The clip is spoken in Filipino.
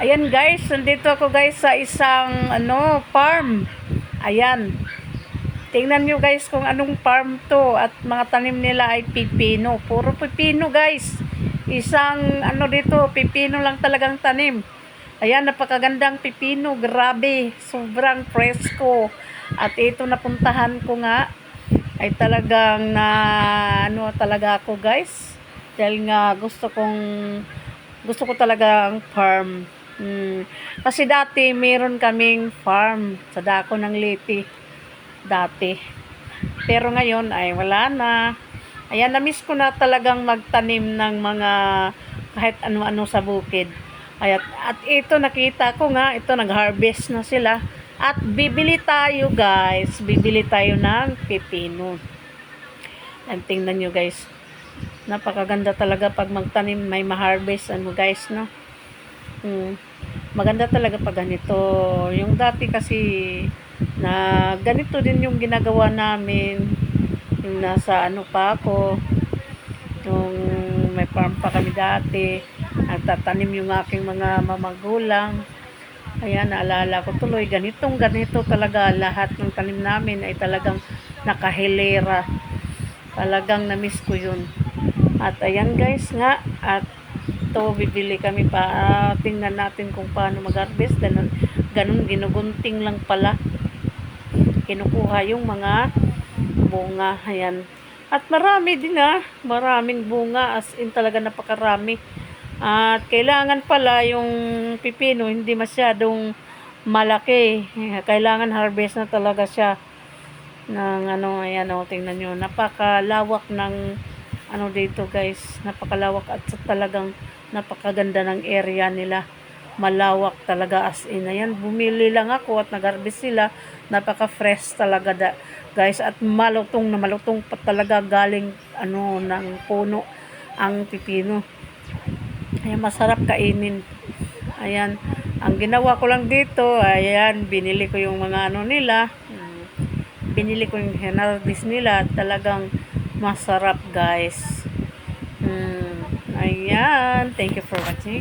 Ayan guys, nandito ako guys sa isang farm. Ayan. Tingnan nyo guys kung anong farm to at mga tanim nila ay pipino. Puro pipino guys. Isang dito, pipino lang talagang tanim. Ayan, napakagandang pipino. Grabe, sobrang presko. At ito napuntahan ko nga ay talagang talaga ako guys. Dahil nga gusto ko talaga ang farm. Kasi dati meron kaming farm sa dako ng Leyte dati. Pero ngayon ay wala na. Ayan, na-miss ko na talagang magtanim ng mga kahit ano-ano sa bukid. At ito nakita ko nga, ito nag-harvest na sila. At bibili tayo guys, bibili tayo ng pipino. And tingnan nyo guys, napakaganda talaga pag magtanim, may ma-harvest guys, no? Maganda talaga pag ganito. Yung dati kasi na ganito din yung ginagawa namin. Yung nasa pa ako. Yung may farm pa kami dati. Nagtatanim yung aking mga mamagulang. Ayan, naalala ko tuloy. Ganito talaga. Lahat ng tanim namin ay talagang nakahilera. Talagang na-miss ko yun. At ayan guys nga. At ito, bibili kami pa. Tingnan natin kung paano mag-harvest. Ganun, ginugunting lang pala. Kinukuha yung mga bunga. Ayan. At marami din maraming bunga. As in talaga napakarami. At kailangan pala yung pipino hindi masyadong malaki. Kailangan harvest na talaga siya. Ng ayan tingnan nyo. Napakalawak ng dito guys. Napakalawak at talagang napakaganda ng area nila. Malawak talaga as in. Ayan, bumili lang ako at nag-harvest sila. Napaka-fresh talaga guys. At malutong na malutong pa talaga galing ng puno ang pipino. Ayan, masarap kainin. Ayan, ang ginawa ko lang dito, ayan, binili ko yung mga nila. Binili ko yung harvest nila. Talagang masarap guys. Ayan. Thank you for watching.